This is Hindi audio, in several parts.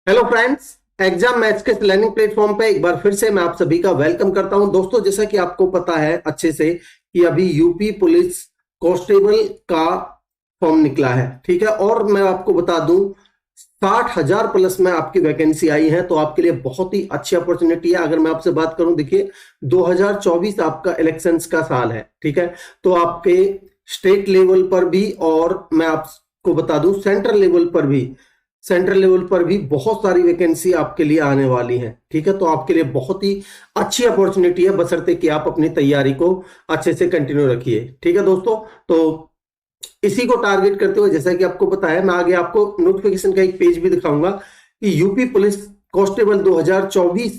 Hello friends. एग्जाम मैथ्स के लर्निंग प्लेटफॉर्म पे एक बार फिर से मैं आप सभी का वेलकम करता हूं। दोस्तों, जैसा कि आपको पता है अच्छे से कि अभी यूपी पुलिस कांस्टेबल का फॉर्म निकला है, ठीक है। और मैं आपको बता दूं 60,000 प्लस में आपकी वैकेंसी आई है, तो आपके लिए बहुत ही अच्छी अपॉर्चुनिटी है। अगर मैं आपसे बात करूं, देखिए 2024 आपका इलेक्शंस का साल है, ठीक है। तो आपके स्टेट लेवल पर भी और मैं आपको बता दूं सेंट्रल लेवल पर भी बहुत सारी वैकेंसी आपके लिए आने वाली है, ठीक है। तो आपके लिए बहुत ही अच्छी अपॉर्चुनिटी है, बशर्ते कि आप अपनी तैयारी को अच्छे से कंटिन्यू रखिए, ठीक है दोस्तों। तो इसी को टारगेट करते हुए, जैसा कि आपको पता है, मैं आगे आपको नोटिफिकेशन का एक पेज भी दिखाऊंगा कि यूपी पुलिस कांस्टेबल 2024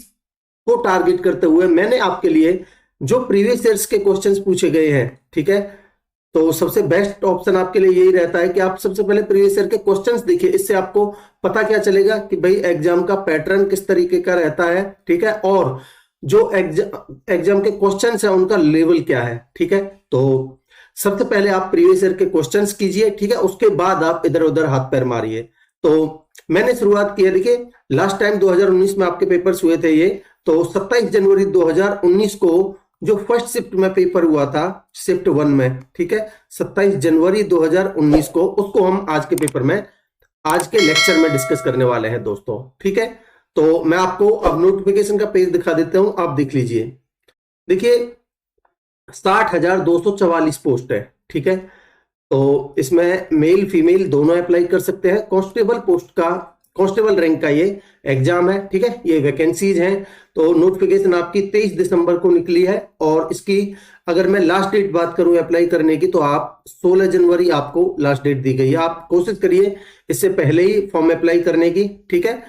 को टारगेट करते हुए मैंने आपके लिए जो प्रीवियस ईयर्स के क्वेश्चंस पूछे गए हैं, ठीक है। तो सबसे बेस्ट ऑप्शन आपके लिए यही रहता है कि आप सबसे पहले प्रीवियस ईयर के क्वेश्चंस देखिए। इससे आपको पता क्या चलेगा कि भाई एग्जाम का पैटर्न किस तरीके का रहता है, ठीक है। और जो एग्जाम के क्वेश्चंस है उनका लेवल क्या है, ठीक है। तो सबसे पहले आप प्रीवियस ईयर के क्वेश्चंस कीजिए, ठीक है। उसके बाद आप इधर उधर हाथ पैर मारिए। तो मैंने शुरुआत की है, देखिए लास्ट टाइम 2019 में आपके पेपर्स हुए थे ये। तो 27 जनवरी 2019 को जो फर्स्ट शिफ्ट में पेपर हुआ था, शिफ्ट 1 में, ठीक है, 27 जनवरी 2019 को, उसको हम आज के पेपर में, आज के लेक्चर में डिस्कस करने वाले हैं दोस्तों, ठीक है। तो मैं आपको अब नोटिफिकेशन का पेज दिखा देता हूं, आप देख लीजिए। देखिए 60,244 पोस्ट है, ठीक है। तो इसमें मेल फीमेल दोनों अप्लाई कर सकते हैं। कांस्टेबल रैंक का ये एग्जाम है, ठीक है। ये वैकेंसीज हैं। तो नोटिफिकेशन आपकी 23 दिसंबर को निकली है, और इसकी अगर मैं लास्ट डेट बात करूं अप्लाई करने की, तो आप 16 जनवरी आपको लास्ट डेट दी गई है। आप कोशिश करिए इससे पहले ही फॉर्म अप्लाई करने की, ठीक है।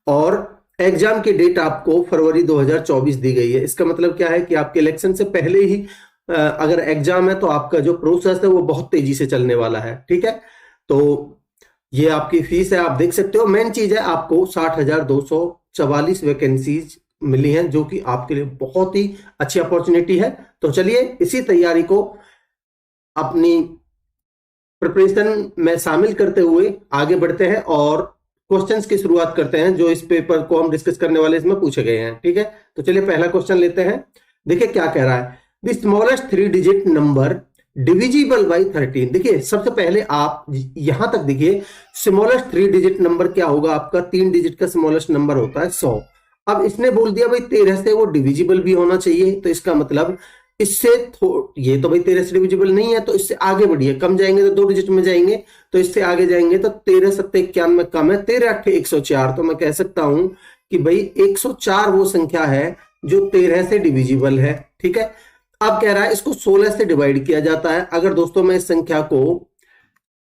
और एग्जाम की डेट आपको फरवरी 2024 दी गई है। इसका मतलब क्या है कि आपके इलेक्शन से पहले ही अगर एग्जाम है तो आपका जो प्रोसेस है वो बहुत तेजी से चलने वाला है, ठीक है। तो ये आपकी फीस है, आप देख सकते हो। मेन चीज है, आपको 60,244 वैकेंसीज मिली हैं, जो कि आपके लिए बहुत ही अच्छी अपॉर्चुनिटी है। तो चलिए इसी तैयारी को अपनी प्रिपरेशन में शामिल करते हुए आगे बढ़ते हैं और क्वेश्चंस की शुरुआत करते हैं जो इस पेपर को हम डिस्कस करने वाले इसमें पूछे गए हैं, ठीक है। तो चलिए पहला क्वेश्चन लेते हैं। देखिए क्या कह रहा है, the smallest 3 digit number divisible by 13। देखिए सबसे पहले आप यहां तक देखिए, स्मॉलेस्ट 3 डिजिट नंबर क्या होगा, आपका 3 डिजिट का स्मॉलेस्ट नंबर होता है 100। अब इसने बोल दिया भाई 13 से वो डिविजिबल भी होना चाहिए, तो इसका मतलब इससे ये तो भाई 13 से डिविजिबल नहीं है, तो इससे आगे बढ़िए, कम जाएंगे तो 2 डिजिट में जाएंगे, तो इससे आगे जाएंगे तो 13 सत्ते 91 कम है, 13 अट्ठे 104। तो मैं कह सकता हूं कि भाई 104 वो संख्या है जो 13 से डिविजिबल है, ठीक है। अब कह रहा है इसको 16 से डिवाइड किया जाता है। अगर दोस्तों मैं इस संख्या को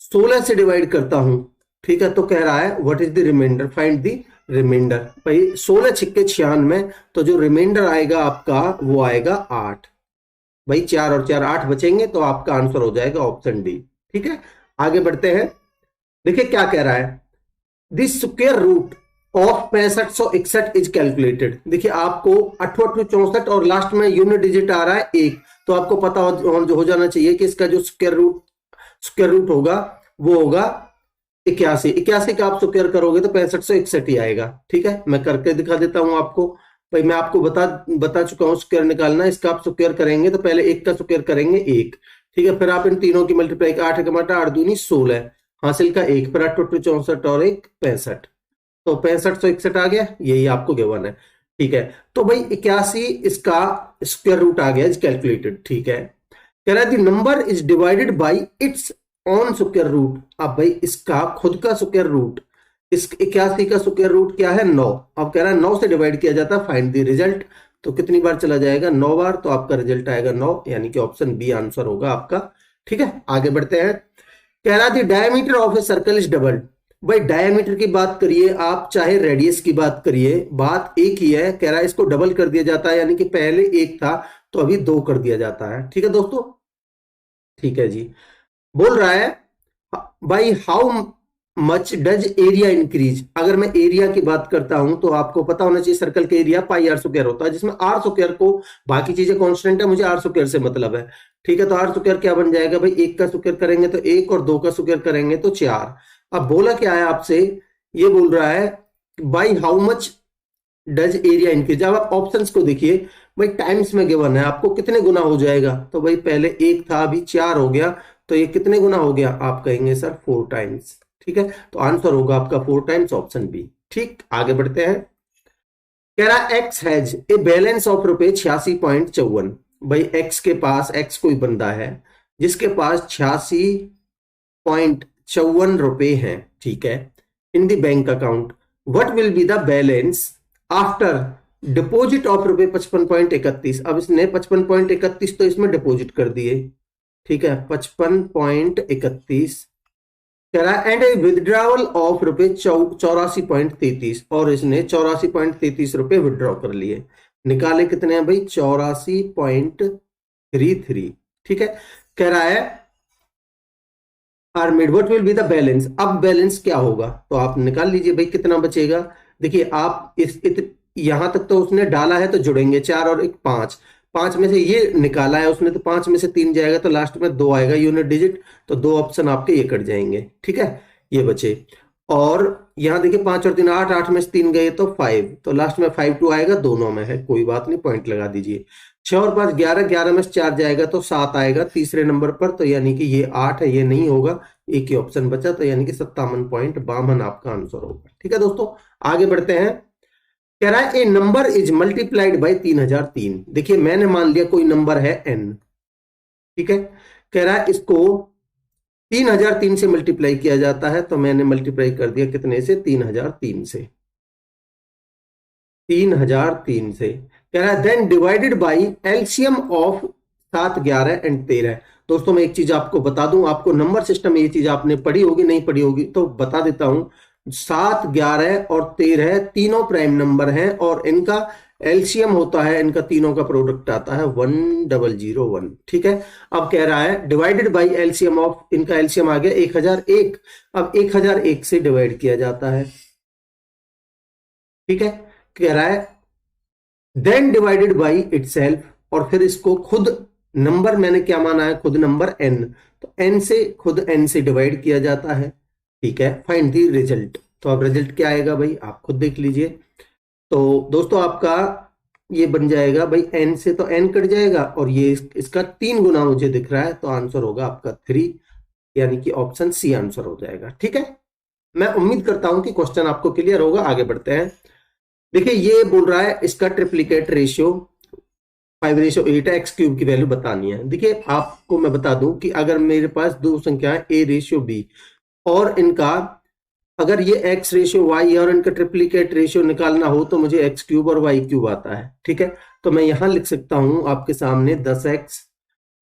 16 से डिवाइड करता हूं, ठीक है, तो कह रहा है what is the remainder, find the remainder. भाई 16 छिक्के 96, तो जो रिमाइंडर आएगा आपका वो आएगा 8। भाई 4 और 4 8 बचेंगे, तो आपका आंसर हो जाएगा ऑप्शन डी, ठीक है। आगे बढ़ते हैं। देखिए क्या कह रहा है, this square root of 6561 is calculated. देखिए आपको 8864 और लास्ट में यूनिट डिजिट आ रहा है 1, तो आपको पता हो जाना चाहिए कि इसका जो स्क्वायर रूट होगा वो होगा 81। 81 का आप स्क्वायर करोगे तो 6561 ही आएगा, ठीक है। मैं करके दिखा देता हूं आपको। भाई मैं आपको बता चुका हूं स्क्वायर निकालना। इसका आप स्क्वायर करेंगे तो पहले 1 का स्क्वायर करेंगे 1, ठीक है। फिर आप इन तीनों की मल्टीप्लाई, 8 का माटा 8 दूनी 16, हासिल का 1, फिर 8 और 1 65, तो 6561 आ गया, यही आपको गिवन है, ठीक है। तो भाई 81 इसका स्क्वायर रूट आ गया, इज कैलकुलेटेड, ठीक है। कह रहा है the number is divided by its own square root. अब भाई इसका खुद का स्क्वायर रूट, इस 81 का स्क्वायर रूट क्या है 9। अब कह रहा है 9 से डिवाइड किया जाता है, फाइंड द रिजल्ट। तो कितनी बार चला जाएगा, 9 बार, तो आपका रिजल्ट आएगा 9, यानी कि ऑप्शन बी आंसर होगा आपका, ठीक है। आगे बढ़ते हैं। कह रहा है diameter of a circle is doubled. भाई डायमीटर की बात करिए आप, चाहे रेडियस की बात करिए, बात एक ही है। कह रहा है इसको डबल कर दिया जाता है, यानी कि पहले 1 था तो अभी 2 कर दिया जाता है, ठीक है दोस्तों, ठीक है जी। बोल रहा है भाई how much does area increase. अगर मैं एरिया की बात करता हूं तो आपको पता होना चाहिए सर्कल के एरिया पाई आर स्क्वायर होता है, जिसमें आर स्क्वायर को, बाकी चीजें कांस्टेंट है, मुझे आर स्क्वायर से मतलब है, ठीक है। तो आर स्क्वायर क्या बन जाएगा भाई, 1 का स्क्वायर करेंगे तो 1 और 2 का स्क्वायर करेंगे तो 4। अब बोला क्या है आपसे, ये बोल रहा है by how much does area increase. जब आप ऑप्शंस को देखिए भाई, टाइम्स में गिवन है, आपको कितने गुना हो जाएगा, तो भाई पहले एक था अभी 4 हो गया, तो ये कितने गुना हो गया, आप कहेंगे सर 4 टाइम्स। ठीक है, तो आंसर होगा आपका 4 टाइम्स, ऑप्शन बी। ठीक, आगे बढ़ते हैं। कह रहा x has a balance of ₹86.54। भाई एक्स के पास, एक्स कोई बंदा है जिसके पास 86.54 हैं, ठीक है, in the bank account. What will be the balance after deposit of ₹55.31। अब इसने 55.31 तो इसमें डिपॉजिट कर दिए, ठीक है, 55.31। कह रहा है एंड ए विदड्रॉवल ऑफ ₹84.33, और इसने 84.33 रुपए विदड्रॉ कर लिए। निकाले कितने हैं भाई, 84.33। ठीक है, कह रहा है आर्मिड what will be the balance. अब बैलेंस क्या होगा, तो आप निकाल लीजिए भाई कितना बचेगा। देखिए आप यहां तक तो उसने डाला है तो जुड़ेंगे 4 और 1 5, 5 में से ये निकाला है उसने, तो 5 में से 3 जाएगा तो लास्ट में 2 आएगा यूनिट डिजिट, तो 2 ऑप्शन आपके ये कट जाएंगे। ठीक है, ये बचे। और यहां देखिए 5 और 3 8, 8 में से 3 गए तो 5, तो लास्ट में 5 2 आएगा, दोनों में है, कोई बात नहीं, पॉइंट लगा दीजिए। 6 और 5 11, 11 में से 4 जाएगा तो 7 आएगा तीसरे नंबर पर, तो यानी कि ये 8 है, ये नहीं होगा, एक ही ऑप्शन बचा, तो यानी कि 57.52 आपका आंसर होगा। ठीक है दोस्तों, आगे बढ़ते हैं। कह रहा है ए नंबर इज मल्टीप्लाइड बाय 3003। देखिए मैंने मान लिया कोई नंबर है n, ठीक है, कह रहा है इसको 3003 से मल्टीप्लाई किया जाता है, तो मैंने मल्टीप्लाई कर दिया कितने से, 3003 से, 3003 से। कह रहा है then divided by LCM of 7 11 and 13। दोस्तों मैं एक चीज आपको बता दूं, आपको नंबर सिस्टम ये चीज आपने पढ़ी होगी, नहीं पढ़ी होगी तो बता देता हूं। 7 11 और 13 तीनों प्राइम नंबर हैं, और इनका एलसीएम होता है, इनका तीनों का प्रोडक्ट आता है 1001। ठीक है, अब कह रहा है डिवाइडेड बाई एलसीएम ऑफ, इनका एलसीएम आ गया 1001। अब 1001 से डिवाइड किया जाता है। ठीक है, कह रहा है देन डिवाइडेड बाई इटसेल्फ, और फिर इसको खुद नंबर मैंने क्या माना है, खुद नंबर n, तो n से खुद n से डिवाइड किया जाता है। ठीक है, फाइंड द रिजल्ट। तो अब रिजल्ट क्या आएगा भाई, आप खुद देख लीजिए। तो दोस्तों आपका ये बन जाएगा भाई, n से तो n कट जाएगा, और ये इसका 3 गुना मुझे दिख रहा है, तो आंसर होगा आपका 3, यानी कि ऑप्शन सी आंसर हो जाएगा। ठीक है, मैं उम्मीद करता हूं कि क्वेश्चन आपको क्लियर होगा। आगे बढ़ते हैं। देखिए ये बोल रहा है इसका ट्रिप्लीकेट रेशियो 5:8 है, एक्स क्यूब की वैल्यू बतानी है। देखिए आपको मैं बता दूं कि अगर मेरे पास दो संख्याएं a:b, और इनका अगर ये x:y है और इनका ट्रिप्लीकेट रेशियो निकालना हो तो मुझे एक्स क्यूब और वाई क्यूब आता है। ठीक है, तो मैं यहां लिख सकता हूं आपके सामने 10x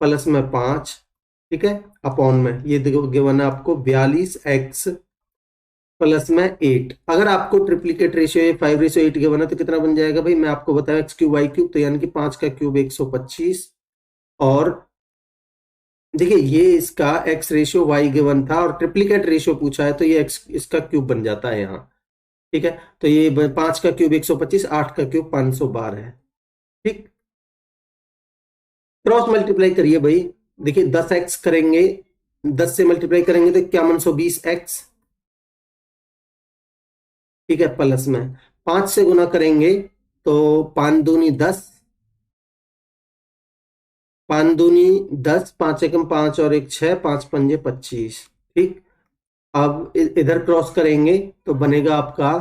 प्लस में 5, ठीक है, अपॉन में ये गिवन है आपको 42x प्लस में 8। अगर आपको ट्रिप्लीकेट रेशियो 5:8 गिवन है तो कितना बन जाएगा भाई, मैं आपको बताया एक्स क्यूब वाई क्यूब, तो यानी कि 5 का क्यूब 125, और देखिए ये इसका x:y गिवन था और ट्रिप्लीकेट रेशियो पूछा है, तो ये x इसका क्यूब बन जाता है यहाँ। ठीक है, तो ये 5 का क्यूब 125, 8 का क्यूब 512 है। ठीक, क्रॉस मल्टीप्लाई करिए भाई। देखिए 10x करेंगे, 10 से मल्टीप्लाई करेंगे तो 5120x, ठीक है, प्लस में 5 से गुना करेंगे तो 5 दूनी 10, 5 दूनी 10, 5 एकम 5 और 1 6, 5 पंजे 25। ठीक, अब इधर क्रॉस करेंगे तो बनेगा आपका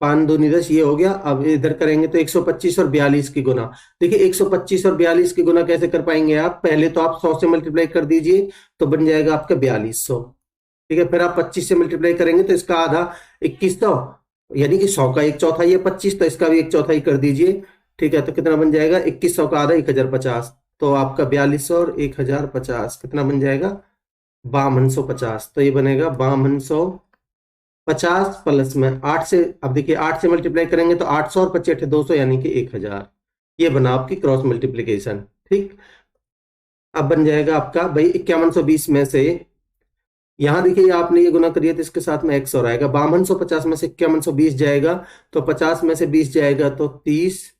5 दूनी 10, ये हो गया। अब इधर करेंगे तो 125 और 42 की गुना। देखिए 125 और 42 की गुना कैसे कर पाएंगे आप, पहले तो आप 100 से मल्टीप्लाई कर दीजिए तो बन जाएगा आपका 4200। ठीक है, फिर आप 25 से मल्टीप्लाई करेंगे तो इसका आधा 2100, यानी कि 100 का 1/4 है 25, तो इसका भी 1/4 कर दीजिए। ठीक है, तो कितना बन जाएगा, 2100 का आधा 1050, तो आपका 4200 और 1050 कितना बन जाएगा, 5250। तो ये बनेगा 5250 प्लस में 8 से, अब देखिए 8 से मल्टीप्लाई करेंगे तो 800 और 25 200, यानी कि 1000। ये बना आपकी क्रॉस मल्टीप्लीकेशन। ठीक, अब बन जाएगा आपका भाई 5120 में से, यहां देखिए आपने ये गुना करिए तो इसके साथ में x और आएगा, 5250 में से 5120 जाएगा तो 50 में से 20 जाएगा तो 30,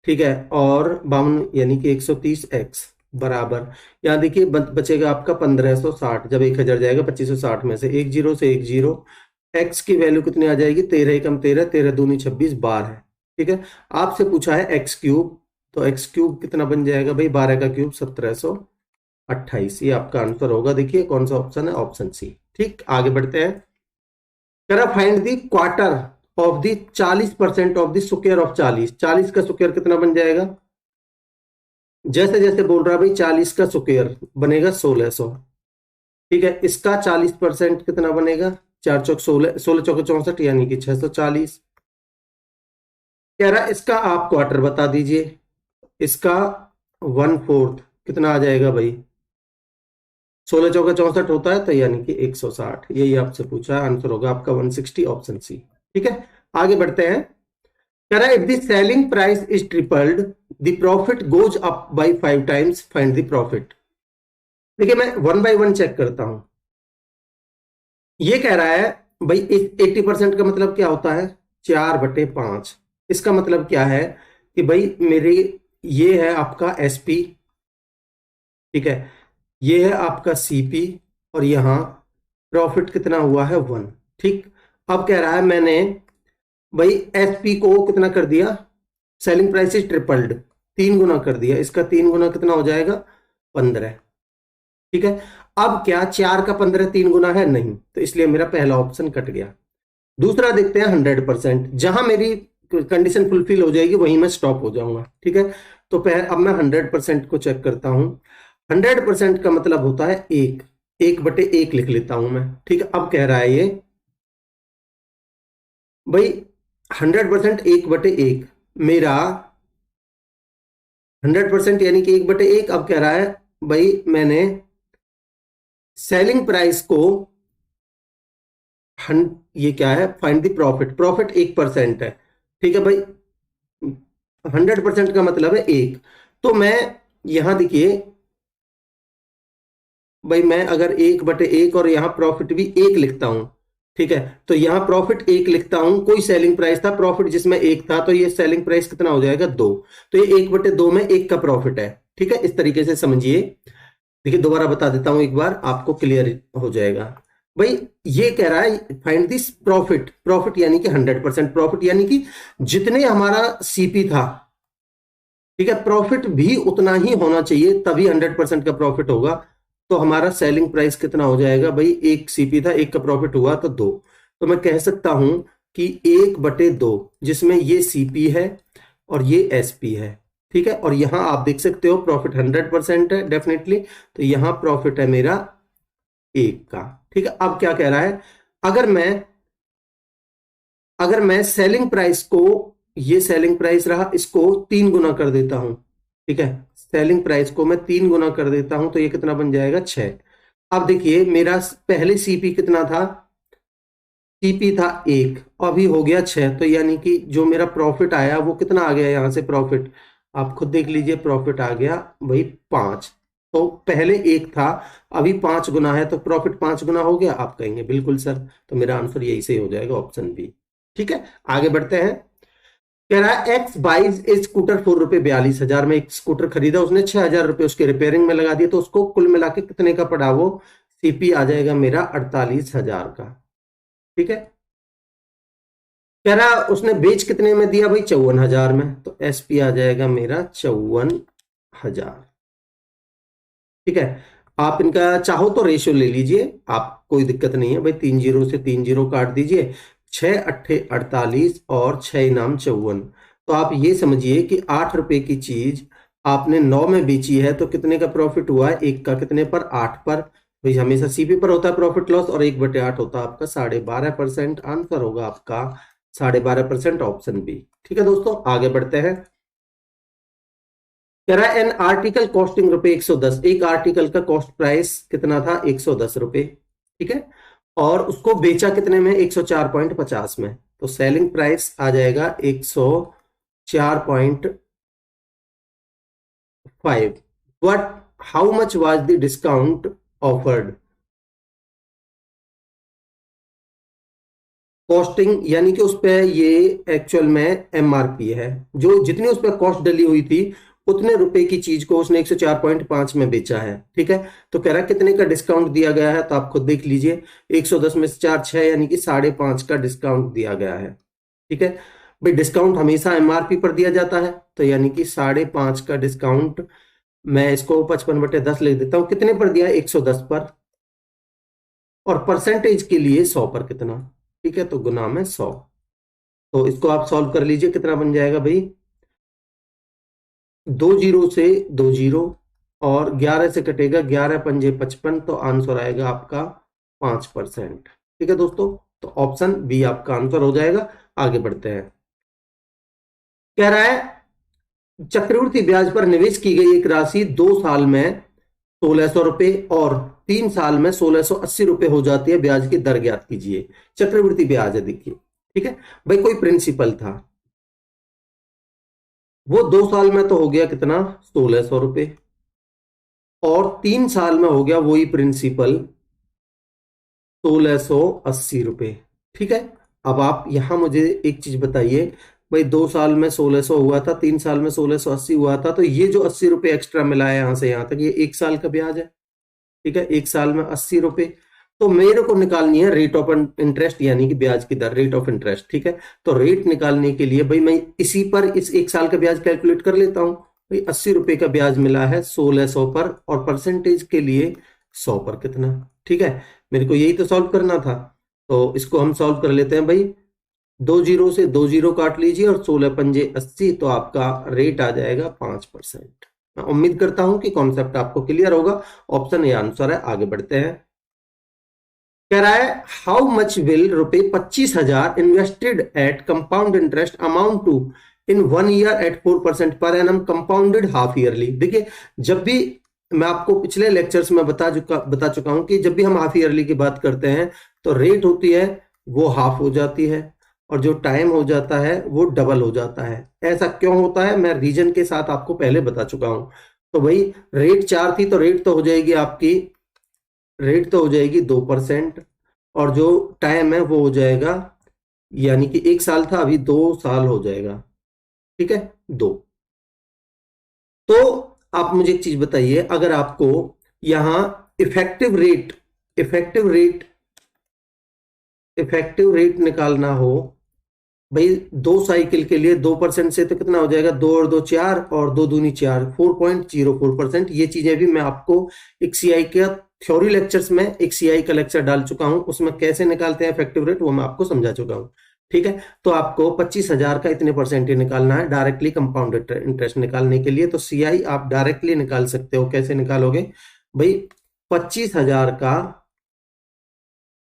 ठीक है, और 52 यानी कि 130x। बराबर, यहाँ देखिए बचेगा आपका 1560, जब 1000 जाएगा 2560 में से एक जीरो से एक जीरो, एक्स की वैल्यू कितनी आ जाएगी, 13 एकम 13, 13 दूनी 26, 12 है। ठीक है, आपसे पूछा है एक्स क्यूब, तो एक्स क्यूब कितना बन जाएगा भाई, 12 का क्यूब 1728, ये आपका आंसर होगा। देखिए कौन सा ऑप्शन है, ऑप्शन सी। ठीक, आगे बढ़ते हैं। करा find the quarter of the 40% of the square of 40, 40 का स्क्वायर कितना बन जाएगा, जैसे जैसे बोल रहा है भाई 40 का स्क्वायर बनेगा 1600। ठीक है, इसका 40% कितना बनेगा, 4 चौक 16, 16 चौक 64 यानी कि 640। कह रहा है इसका आप क्वार्टर बता दीजिए, इसका 1/4 कितना आ जाएगा भाई, 16 चौका 64 होता है, तो यानी कि 160। यही आपसे पूछा है, आंसर होगा आपका 160, ऑप्शन सी। ठीक है, आगे बढ़ते हैं। कह रहा है if the selling price is tripled the profit goes up by 5 times, find the profit. देखिए मैं 1 बाय 1 चेक करता हूं। ये कह रहा है भाई 80% का मतलब क्या होता है, 4/5। इसका मतलब क्या है कि भाई मेरे, ये है आपका एसपी, ठीक है, ये है आपका सीपी, और यहां प्रॉफिट कितना हुआ है 1। ठीक, अब कह रहा है मैंने भाई एसपी को कितना कर दिया, सेलिंग प्राइस इज ट्रिपल्ड, 3 गुना कर दिया, इसका 3 गुना कितना हो जाएगा, 15। ठीक है, अब क्या 4 का 15 3 गुना है, नहीं, तो इसलिए मेरा पहला ऑप्शन कट गया। दूसरा देखते हैं 100%, जहां मेरी कंडीशन फुलफिल हो जाएगी वहीं मैं स्टॉप हो जाऊंगा। ठीक है, तो अब मैं 100% को चेक करता हूं। 100% का मतलब होता है 1/1 लिख लेता हूं मैं। ठीक है, अब कह रहा है ये भाई 100% 1/1, मेरा 100% यानी कि 1/1। अब कह रहा है भाई मैंने सेलिंग प्राइस को ये क्या है, फाइंड द प्रॉफिट, प्रॉफिट 1% है। ठीक है भाई, 100% का मतलब है 1, तो मैं यहां देखिए भाई, मैं अगर 1/1 और यहां प्रॉफिट भी 1 लिखता हूं, ठीक है, तो यहां प्रॉफिट 1 लिखता हूं, कोई सेलिंग प्राइस था, प्रॉफिट जिसमें 1 था, तो ये सेलिंग प्राइस कितना हो जाएगा 2, तो ये 1/2 में 1 का प्रॉफिट है। ठीक है, इस तरीके से समझिए। देखिए दोबारा बता देता हूं एक बार, आपको क्लियर हो जाएगा। भाई ये कह रहा है फाइंड दिस प्रॉफिट, प्रॉफिट यानी कि 100% प्रॉफिट, यानी कि जितने हमारा सीपी था, ठीक है, प्रॉफिट भी उतना ही होना चाहिए, तभी 100% का प्रॉफिट होगा। तो हमारा सेलिंग प्राइस कितना हो जाएगा भाई, 1 सीपी था, 1 का प्रॉफिट हुआ तो 2, तो मैं कह सकता हूं कि 1/2, जिसमें ये सीपी है और ये एसपी है। ठीक है, और यहां आप देख सकते हो प्रॉफिट 100% है डेफिनेटली, तो यहां प्रॉफिट है मेरा 1 का। ठीक है, अब क्या कह रहा है, अगर मैं सेलिंग प्राइस को, ये सेलिंग प्राइस रहा, इसको 3 गुना कर देता हूं। ठीक है, सेलिंग प्राइस को मैं 3 गुना कर देता हूं, तो ये कितना बन जाएगा 6। अब देखिए मेरा पहले सीपी कितना था, सीपी था 1, अभी हो गया 6, तो यानी कि जो मेरा प्रॉफिट आया वो कितना आ गया, यहां से प्रॉफिट आप खुद देख लीजिए, प्रॉफिट आ गया भाई 5। तो पहले 1 था, अभी 5 गुना है, तो प्रॉफिट 5 गुना हो गया। आप कहेंगे बिल्कुल सर, तो मेरा आंसर यही से हो जाएगा, ऑप्शन बी। ठीक है, आगे बढ़ते हैं। कह रहा है एक्स बाइज ए स्कूटर ₹4,42,000 में, एक स्कूटर खरीदा उसने, 6,000 रुपए उसके रिपेयरिंग में लगा दिए, तो उसको कुल मिला के कितने का पड़ा, वो सीपी आ जाएगा मेरा 48,000 का। ठीक है, कह रहा उसने बेच कितने में दिया भाई, 54,000 में, तो एसपी आ जाएगा मेरा 54,000। ठीक है, आप इनका चाहो तो रेशियो ले लीजिए, आप कोई दिक्कत नहीं है भाई, 3 जीरो से 3 जीरो काट दीजिए, 6 × 8 = 48 और 6 इनाम 54। तो आप ये समझिए कि 8 रुपए की चीज आपने 9 में बेची है, तो कितने का प्रॉफिट हुआ है, एक का कितने पर, 8 पर। भाई हमेशा सीपी पर होता है प्रॉफिट लॉस, और 1/8 होता है आपका 12.5%। आंसर होगा आपका 12.5%, ऑप्शन बी। ठीक है दोस्तों, आगे बढ़ते हैं। कह रहा है एन आर्टिकल कॉस्टिंग ₹110, एक आर्टिकल का कॉस्ट प्राइस कितना था, ₹110। ठीक है, और उसको बेचा कितने में, 104.50 में, तो सेलिंग प्राइस आ जाएगा 104.5। But how much was the discount offered, costing यानी कि उस पे ये एक्चुअल में एमआरपी है, जो जितनी उस पर कॉस्ट डली हुई थी उतने रुपए की चीज को उसने 104.5 में बेचा है, ठीक है। तो कह रहा है कितने का डिस्काउंट दिया गया है, तो आप खुद देख लीजिए, 110 में से 4 6 यानी कि 5.5 का डिस्काउंट दिया गया है, ठीक है। भाई डिस्काउंट हमेशा एमआरपी पर दिया जाता है, तो यानी कि 5.5 का डिस्काउंट, मैं इसको 55/10 लिख देता हूं, कितने पर दिया, 110 पर, और परसेंटेज के लिए 100 पर कितना, ठीक है, तो गुना में 100। तो इसको आप सॉल्व कर लीजिए, कितना बन जाएगा भाई, 2 जीरो से 2 जीरो, और 11 से कटेगा 11 पंजे 55, तो आंसर आएगा आपका 5%, ठीक है दोस्तों। तो ऑप्शन बी आपका आंसर हो जाएगा। आगे बढ़ते हैं, कह रहा है चक्रवृद्धि ब्याज पर निवेश की गई एक राशि 2 साल में 1600 रुपए और 3 साल में 1680 रुपए हो जाती है, ब्याज की दर ज्ञात कीजिए। चक्रवृद्धि ब्याज है, देखिए, ठीक है भाई, कोई प्रिंसिपल था, वो 2 साल में तो हो गया कितना, 1600 रुपए, और 3 साल में हो गया वही प्रिंसिपल 1680 रुपए, ठीक है। अब आप यहां मुझे एक चीज बताइए, भाई 2 साल में 1600 हुआ था, 3 साल में 1680 हुआ था, तो ये जो 80 रुपए एक्स्ट्रा मिला है यहां से यहां तक, ये 1 साल का ब्याज है, ठीक है, 1 साल में 80 रुपए। तो मेरे को निकालनी है रेट ऑफ इंटरेस्ट, यानी कि ब्याज की दर, रेट ऑफ इंटरेस्ट, ठीक है। तो रेट निकालने के लिए भाई मैं इसी पर इस 1 साल का ब्याज कैलकुलेट कर लेता हूं। भाई 80 रुपए का ब्याज मिला है 1600 पर, और परसेंटेज के लिए 100 पर कितना, ठीक है। मेरे को यही तो सॉल्व करना था, तो इसको हम सॉल्व कर लेते हैं भाई। 2 जीरो से 2 जीरो काट लीजिए, और 16 पंजे 80, तो आपका रेट आ जाएगा 5%। मैं उम्मीद करता हूं कि कॉन्सेप्ट आपको क्लियर होगा। ऑप्शन ए आंसर है। आगे बढ़ते हैं, कह रहा है हाउ मच विल रुपए 25,000 invested at compound interest amount to in 1 year at 4% per annum compounded half yearly. देखिए, जब भी मैं आपको पिछले लेक्चर्स में बता चुका हूं कि जब भी हम हाफ ईयरली की बात करते हैं तो रेट होती है वो हाफ हो जाती है, और जो टाइम हो जाता है वो डबल हो जाता है। ऐसा क्यों होता है, मैं रीजन के साथ आपको पहले बता चुका हूं। तो भाई रेट 4 थी, तो रेट तो हो जाएगी आपकी, रेट तो हो जाएगी 2%, और जो टाइम है वो हो जाएगा, यानी कि 1 साल था, अभी 2 साल हो जाएगा, ठीक है, 2। तो आप मुझे एक चीज बताइए, अगर आपको यहां effective rate effective rate effective rate निकालना हो, भाई 2 साइकिल के लिए 2% से तो कितना हो जाएगा, 2 और 2 4, और 2 दूनी 4, 4.04%। ये चीजें भी मैं आपको एक सीआई का थ्योरी लेक्चर्स में, एक सीआई का लेक्चर डाल चुका हूं, उसमें कैसे निकालते हैं इफेक्टिव रेट, वो मैं आपको समझा चुका हूं, ठीक है। तो आपको 25,000 का इतने परसेंट निकालना है डायरेक्टली कंपाउंडेड इंटरेस्ट निकालने के लिए। तो सीआई आप डायरेक्टली निकाल सकते हो, कैसे निकालोगे भाई, 25,000 का,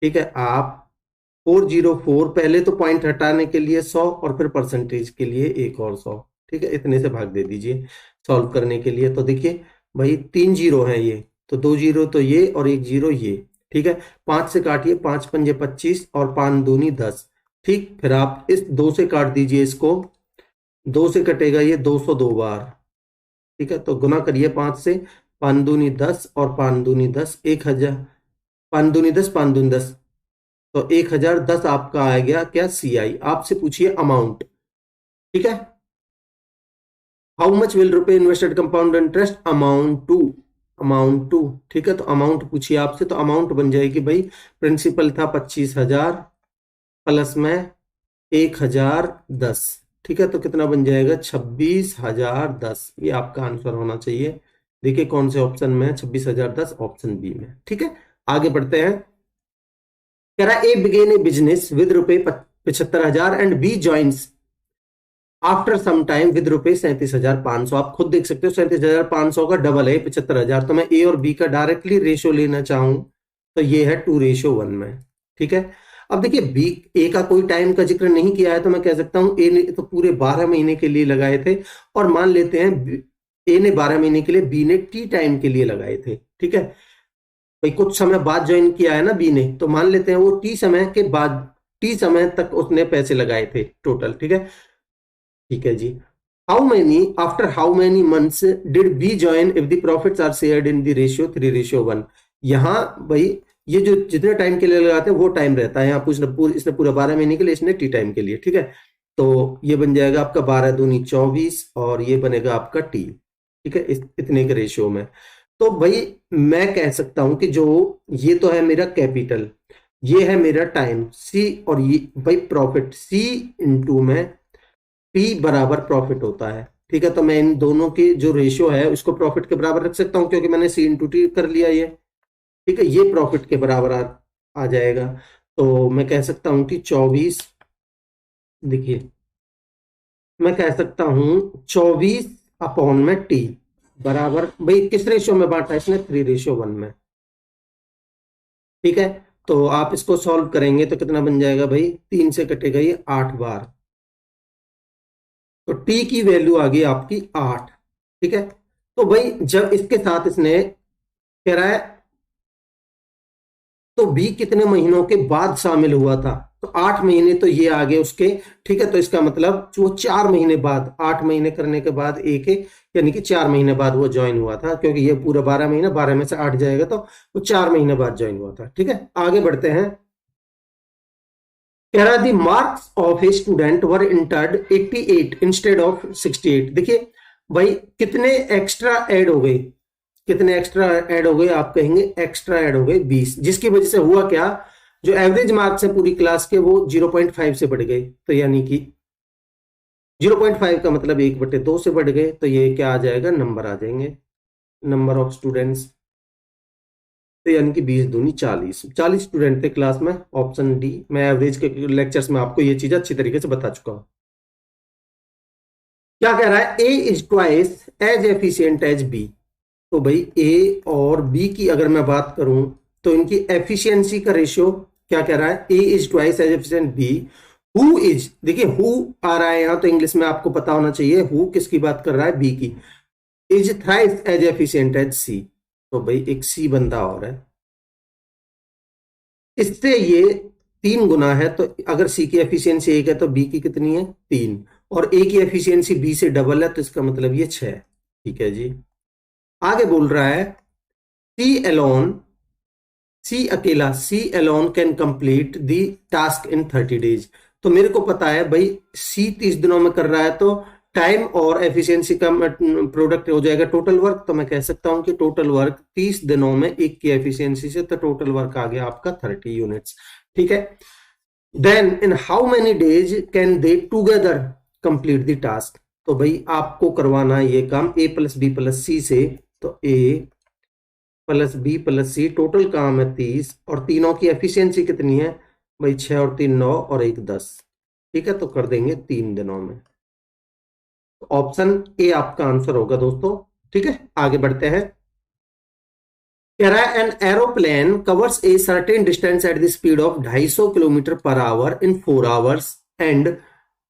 ठीक है, आप 404, पहले तो पॉइंट हटाने के लिए 100, और फिर परसेंटेज के लिए एक और 100, ठीक है, इतने से भाग दे दीजिए सॉल्व करने के लिए। तो देखिए भाई 3 जीरो है ये, तो 2 जीरो तो ये, और 1 जीरो ये, ठीक है। 5 से काटिए, 5 पंजे 25, और 5 दूनी 10, ठीक। फिर आप इस 2 से काट दीजिए इसको, 2 से कटेगा ये 202 बार, ठीक है। तो गुना करिए 5 से, 5 दूनी 10, और 5 दूनी 10, 1000, 5 दूनी 10, 5 दूनी 10, तो 1010 आपका आ गया क्या, सीआई। आपसे पूछिए अमाउंट, ठीक है, हाउ मच विल रुपए invested compound interest amount to, ठीक है। तो अमाउंट पूछिए आपसे, तो अमाउंट बन जाएगी भाई, प्रिंसिपल था 25,000 प्लस में 1010, ठीक है। तो कितना बन जाएगा, 26,010। ये आपका आंसर होना चाहिए। देखिए कौन से ऑप्शन में है, 26,010 ऑप्शन बी में, ठीक है। आगे बढ़ते हैं, कह रहा A began a business with रुपए 75,000 and B joins after some time with रुपए 37,500। आप खुद देख सकते हो 37,500 का डबल है 75,000। तो मैं ए और बी का डायरेक्टली रेशियो लेना चाहूं तो ये है 2:1 में, ठीक है। अब देखिए बी, ए का कोई टाइम का जिक्र नहीं किया है, तो मैं कह सकता हूं ए ने तो पूरे 12 महीने के लिए लगाए थे, और मान लेते हैं ए ने 12 महीने के लिए, बी ने टी टाइम के लिए लगाए थे, ठीक है। भाई कुछ समय बाद ज्वाइन किया है ना बी ने, तो मान लेते हैं वो टी समय के बाद, टी समय तक उसने पैसे लगाए थे टोटल, ठीक है। ठीक है जी, how many months did B join if the profits are shared in the ratio 3:1। यहाँ भाई ये जो जितने टाइम के लिए लगाते हैं वो टाइम रहता है, यहाँ इसने पूरा 12 महीने के लिए, इसने टी टाइम के लिए, ठीक है। तो ये बन जाएगा आपका 12 दूनी 24, और ये बनेगा आपका टी, ठीक है, इतने के रेशियो में। तो भाई मैं कह सकता हूं कि जो ये तो है मेरा कैपिटल, ये है मेरा टाइम सी, और ये भाई प्रॉफिट सी इंटू में पी बराबर प्रॉफिट होता है। ठीक है, तो मैं इन दोनों की जो रेशियो है उसको प्रॉफिट के बराबर रख सकता हूं, क्योंकि मैंने सी इंटू टी कर लिया ये। ठीक है, ये प्रॉफिट के बराबर आ जाएगा। तो मैं कह सकता हूं कि 24, देखिए मैं कह सकता हूं 24 अपॉन में टी बराबर, भाई किस रेशियो में बांटा है इसने, 3:1 में। ठीक है, तो आप इसको सॉल्व करेंगे तो कितना बन जाएगा भाई, 3 से कटेगा ये 8 बार, तो टी की वैल्यू आ गई आपकी 8। ठीक है, तो भाई जब इसके साथ इसने कह रहा है तो बी कितने महीनों के बाद शामिल हुआ था, तो 8 महीने तो ये आगे उसके। ठीक है, तो इसका मतलब वो 4 महीने बाद, 8 महीने करने के बाद एक एक, यानी कि 4 महीने बाद वो ज्वाइन हुआ था, क्योंकि ये पूरा 12 महीना, 12 में से 8 जाएगा तो वो 4 महीने बाद ज्वाइन हुआ था। ठीक है, आगे बढ़ते हैं। कह रहा दी marks of a student were entered 88 instead of 68। देखिए भाई कितने एक्स्ट्रा ऐड हो गए, कितने एक्स्ट्रा ऐड हो गए, आप कहेंगे एक्स्ट्रा ऐड हो गए 20, जिसकी वजह से हुआ क्या, जो एवरेज मार्क्स है पूरी क्लास के वो 0.5 से बढ़ गए। तो यानी कि 0.5 का मतलब 1/2 से बढ़ गए, तो ये क्या आ जाएगा, नंबर आ जाएंगे, नंबर ऑफ स्टूडेंट्स। तो यानी कि 20 दूनी 40, 40 स्टूडेंट थे क्लास में, ऑप्शन डी। मैं एवरेज के लेक्चर्स में आपको ये चीज अच्छी तरीके से बता चुका हूं। क्या कह रहा है, A is twice as efficient as B. तो भाई ए और बी की अगर मैं बात करूं तो इनकी एफिशिएंसी का रेशियो क्या कह रहा है, A is twice as efficient B. Who is, देखिए हु आ रहा है यहां, तो इंग्लिश में आपको पता होना चाहिए हु किसकी बात कर रहा है, बी की। Is thrice as efficient as C, तो भाई एक सी बंदा और है, इससे ये 3 गुना है। तो अगर सी की एफिशिएंसी 1 है तो बी की कितनी है, 3, और ए की एफिशिएंसी बी से डबल है, तो इसका मतलब ये 6। ठीक है जी, आगे बोल रहा है सी अलोन, सी अकेला, C alone can complete the task in 30 days. तो मेरे को पता है भाई सी 30 दिनों में कर रहा है, तो टाइम और एफिशिएंसी का प्रोडक्ट हो जाएगा टोटल वर्क। तो मैं कह सकता हूं कि टोटल वर्क 30 दिनों में एक की एफिशिएंसी से, तो टोटल वर्क आ गया आपका 30 यूनिट्स। ठीक है, then in how many days can they together complete the task. तो भाई आपको करवाना है ये काम A plus B plus C से, तो A plus B plus C, total काम है 30, और तीनों की एफिशिएंसी कितनी है भाई, 6 और 3 9 और 1 10। ठीक है, तो कर देंगे 3 दिनों में। ऑप्शन ए आपका आंसर होगा दोस्तों। ठीक है, आगे बढ़ते हैं। कह रहा है an aeroplane covers a certain distance at the speed of 250 kilometre per hour in 4 hours and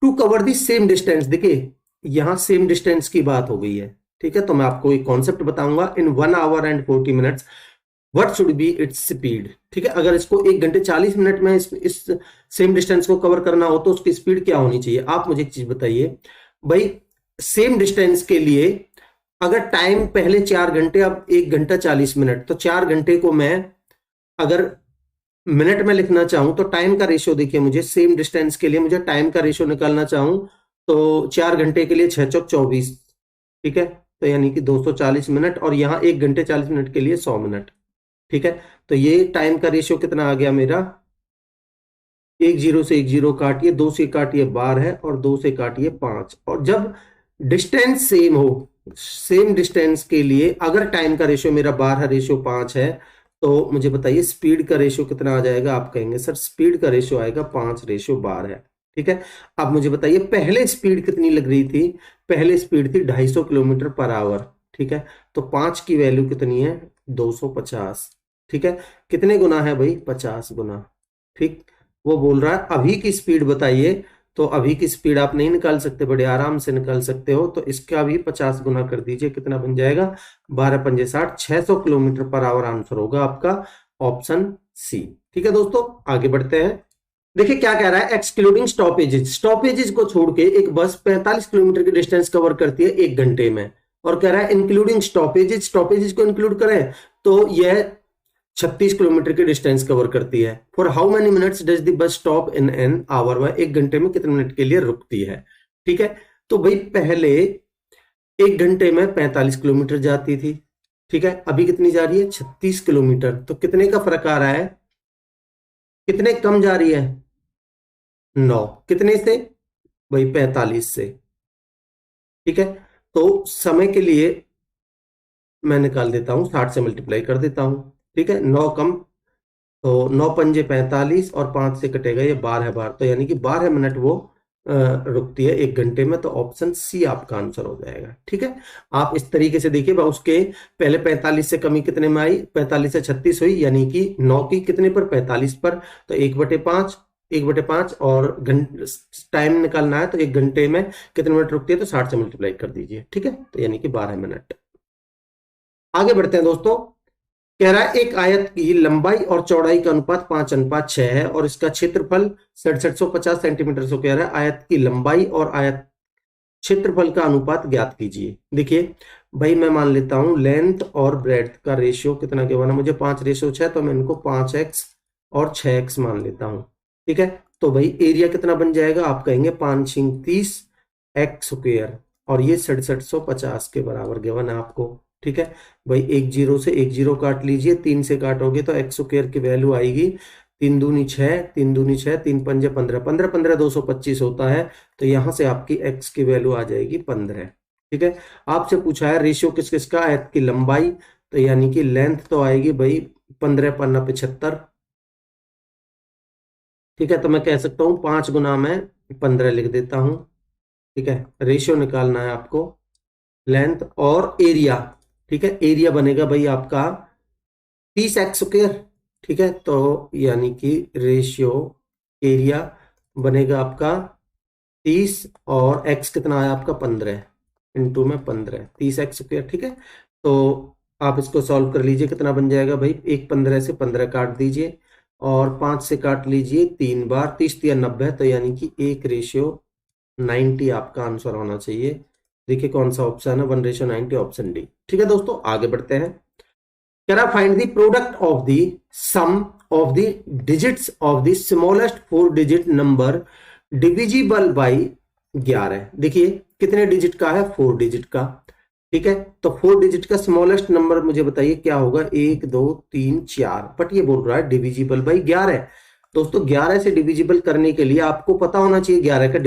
to cover the same distance. देखिए यहां सेम डिस्टेंस की बात हो गई है। ठीक है, तो मैं आपको एक कॉन्सेप्ट बताऊंगा, इन 1 our and 40 minutes what should be its speed. ठीक है, अगर इसको 1 घंटे 40 मिनट में इस सेम डिस्टेंस को कवर करना हो तो उसकी स्पीड क्या होनी चाहिए। आप मुझे एक चीज बताइए भाई, सेम डिस्टेंस के लिए अगर टाइम पहले 4 घंटे, अब 1 घंटा 40 मिनट, तो 4 घंटे को मैं अगर मिनट में लिखना चाहूं तो टाइम का रेशियो देखिए, मुझे सेम डिस्टेंस के लिए मुझे टाइम का रेशियो निकालना चाहूं तो 4 घंटे के लिए 6 चौक 24। ठीक है, तो यानी कि 240 मिनट, और यहाँ 1 घंटे 40 मिनट के लिए 100 मिनट। ठीक है, तो ये टाइम का रेशियो कितना आ गया मेरा, 10 से 10 काटिए, 2 से काटिए 12 है, और 2 से काटिए 5। और जब डिस्टेंस सेम हो, सेम डिस्टेंस के लिए अगर टाइम का रेशियो मेरा 12:5 है, तो मुझे बताइए स्पीड का रेशियो कितना आ जाएगा। आप कहेंगे सर स्पीड का रेशियो आएगा 5:12 है। ठीक है, अब मुझे बताइए पहले स्पीड कितनी लग रही थी, पहले स्पीड थी 250 किलोमीटर पर आवर। ठीक है, तो 5 की वैल्यू कितनी है, 250। ठीक है, कितने गुना है भाई, 50 गुना। ठीक, वो बोल रहा है अभी की स्पीड बताइए, तो अभी की स्पीड आप नहीं निकाल सकते, बड़े आराम से निकाल सकते हो, तो इसका भी 50 गुना कर दीजिए, कितना बन जाएगा, 12×5 = 60, 600 किलोमीटर पर आवर आंसर होगा आपका ऑप्शन सी। ठीक है दोस्तों, आगे बढ़ते हैं। देखिए क्या कह रहा है, एक्सक्लूडिंग स्टॉपेजेज, स्टॉपेजेज को छोड़ के एक बस 45 किलोमीटर की डिस्टेंस कवर करती है 1 घंटे में, और कह रहा है इंक्लूडिंग स्टॉपेजेज, स्टॉपेजेज को इंक्लूड करें तो यह 36 किलोमीटर की डिस्टेंस कवर करती है। For how many minutes does the bus stop in an hour, वह 1 घंटे में कितने मिनट के लिए रुकती है। ठीक है, तो भाई पहले 1 घंटे में 45 किलोमीटर जाती थी, ठीक है, अभी कितनी जा रही है 36 किलोमीटर। तो कितने का फर्क आ रहा है, कितने कम जा रही है 9, कितने से भाई 45 से, ठीक है। तो समय के लिए मैं निकाल देता हूं, 60 से मल्टीप्लाई कर देता हूं, ठीक है, 9 कम, तो 9 पंजे 45 और 5 से कटेगा ये 12 बार, तो यानी कि 12 मिनट वो रुकती है 1 घंटे में। तो ऑप्शन सी आपका आंसर हो जाएगा, ठीक है। आप इस तरीके से देखिए, उसके पहले 45 से कमी कितने में आई, 45 से 36 हुई, यानी कि 9 की कितने पर 45 पर, तो 1/5, 1/5 और टाइम निकालना है, तो 1 घंटे में कितने मिनट रुकती है, तो 60 से मल्टीप्लाई कर दीजिए, ठीक है, तो यानी कि 12 मिनट। आगे बढ़ते हैं दोस्तों। कह रहा है एक आयत की लंबाई और चौड़ाई का अनुपात 5:6 है और इसका क्षेत्रफल 6750 सेंटीमीटर से। कह रहा है आयत की लंबाई और आयत क्षेत्रफल का अनुपात ज्ञात कीजिए। देखिए भाई, मैं मान लेता हूं लेंथ और ब्रेड्थ का रेशियो कितना गिवन है मुझे, 5:6, तो मैं इनको 5x और 6x मान लेता हूं, ठीक है। तो भाई एरिया कितना बन जाएगा, आप कहेंगे 5×30 एक्स स्क्वेयर, और ये 6750 के बराबर गिवन है आपको, ठीक है। भाई 1 0 से 1 0 काट लीजिए, 3 से काटोगे तो एक्स स्क्वेयर की वैल्यू आएगी 3 दूनी 6, 3 दूनी 6, 3 पंजे 15, 15 15 225 होता है, तो यहां से आपकी एक्स की वैल्यू आ जाएगी 15, ठीक है। आपसे पूछा है रेशियो किस किस का, आयत की लंबाई, तो यानी कि लेंथ तो आएगी भाई 15 पन्ना 75, ठीक है। तो मैं कह सकता हूं 5 गुना में 15 लिख देता हूं, ठीक है। रेशियो निकालना है आपको, लेंथ और एरिया, ठीक है। एरिया बनेगा भाई आपका 30x², ठीक है। तो यानी कि रेशियो एरिया बनेगा आपका 30 और x कितना आया आपका 15, इंटू में 15, 30x², ठीक है। तो आप इसको सॉल्व कर लीजिए, कितना बन जाएगा भाई, 1 15 से 15 काट दीजिए और 5 से काट लीजिए 3 बार, 30 या 90, तो यानी कि 1:90 आपका आंसर होना चाहिए। देखिए कौन सा ऑप्शन है, 1:90, ऑप्शन डी, ठीक है। दोस्तों आगे बढ़ते हैं। कह रहा find the product of the sum of the digits of the smallest 4 digit number divisible by 11। देखिए कितने डिजिट का है, 4 डिजिट का, ठीक है। तो 4 डिजिट का स्मॉलेस्ट नंबर मुझे बताइए क्या होगा, 1 2 3 4, बट ये बोल रहा है डिविजिबल बाय 11। दोस्तों 11 से डिविजिबल करने के लिए आपको पता होना चाहिए 11 का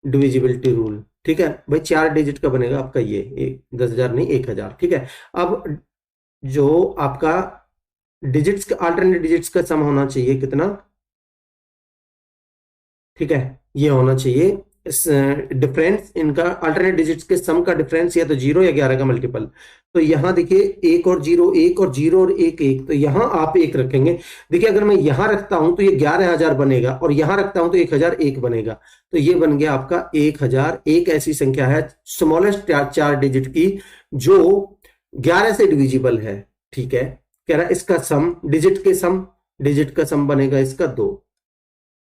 डिविजिबिलिटी रूल, ठीक है भाई। 4 डिजिट का बनेगा आपका ये 10,000 नहीं 1,000, ठीक है। अब जो आपका डिजिट्स का अल्टरनेट डिजिट्स का सम होना चाहिए कितना, ठीक है, ये होना चाहिए डिफरेंस इनका, अल्टरनेट डिजिट्स के सम का डिफरेंस या तो 0 या 11 का मल्टीपल। तो यहां देखिए 1 और 0, 1 और 0 और 1 1, तो यहां आप 1 रखेंगे। देखिए अगर मैं यहां रखता हूं तो ये 11,000 बनेगा और यहां रखता हूं तो 1,001 बनेगा, तो ये बन गया आपका 1,000। एक ऐसी संख्या है स्मॉलेस्ट 4 डिजिट की जो 11 से डिविजिबल है, ठीक है। कह रहा है इसका सम, डिजिट का सम बनेगा इसका 2,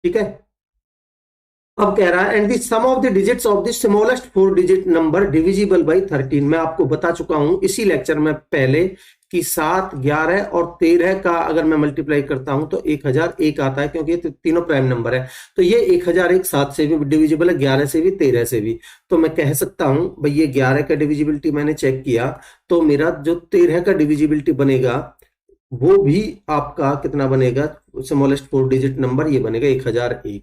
ठीक है। अब कह रहा है and the sum of the digits of the smallest 4 digit number divisible by 13। मैं आपको बता चुका हूं इसी लेक्चर में पहले कि 7, 11 और 13 का अगर मैं मल्टीप्लाई करता हूं तो 1,001 आता है, क्योंकि ये तीनों प्राइम नंबर है। तो ये 1,001 7 से भी डिविजिबल है, 11 से भी, 13 से भी। तो मैं कह सकता हूं भाई ये 11 का डिविजिबिलिटी मैंने चेक किया, तो मेरा जो 13 का डिविजिबिलिटी बनेगा वो भी आपका कितना बनेगा, स्मॉलेस्ट 4 डिजिट नंबर ये बनेगा 1,001,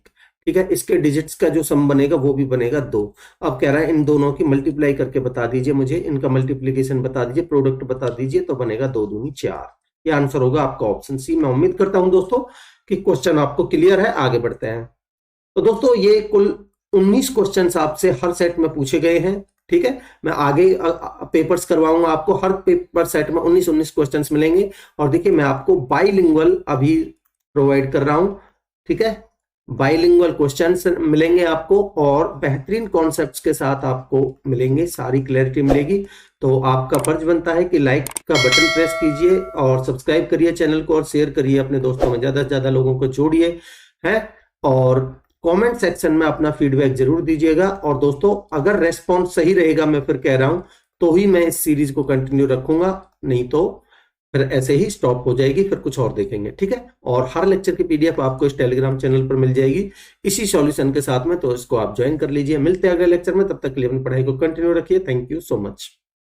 ठीक है। इसके डिजिट्स का जो सम बनेगा वो भी बनेगा 2। अब कह रहा है इन दोनों की मल्टीप्लाई करके बता दीजिए मुझे, इनका मल्टीप्लीकेशन बता दीजिए, प्रोडक्ट बता दीजिए, तो बनेगा 2 दूनी 4। ये आंसर होगा आपका ऑप्शन सी। मैं उम्मीद करता हूं दोस्तों कि क्वेश्चन आपको क्लियर है। आगे बढ़ते हैं। तो दोस्तों ये कुल 19 क्वेश्चन आपसे हर सेट में पूछे गए हैं, ठीक है। मैं आगे पेपर्स करवाऊंगा आपको, हर पेपर सेट में 19 क्वेश्चंस मिलेंगे। और देखिए मैं आपको बाइलिंगुअल अभी प्रोवाइड कर रहा हूं, ठीक है। बाइलिंगुअल क्वेश्चंस मिलेंगे आपको और बेहतरीन कॉन्सेप्ट्स के साथ आपको मिलेंगे, सारी क्लैरिटी मिलेगी। तो आपका फर्ज बनता है कि लाइक का बटन प्रेस कीजिए और सब्सक्राइब करिए चैनल को और शेयर करिए अपने दोस्तों में, ज्यादा से ज्यादा लोगों को जोड़िए, है। और कमेंट सेक्शन में अपना फीडबैक जरूर दीजिएगा। और दोस्तों अगर रेस्पॉन्स सही रहेगा, मैं फिर कह रहा हूं, तो ही मैं इस सीरीज को कंटिन्यू रखूंगा, नहीं तो फिर ऐसे ही स्टॉप हो जाएगी, फिर कुछ और देखेंगे, ठीक है। और हर लेक्चर की पीडीएफ आपको इस टेलीग्राम चैनल पर मिल जाएगी इसी सॉल्यूशन के साथ में, तो इसको आप ज्वाइन कर लीजिए। मिलते हैं अगले लेक्चर में, तब तक के लिए अपनी पढ़ाई को कंटिन्यू रखिए। Thank you so much.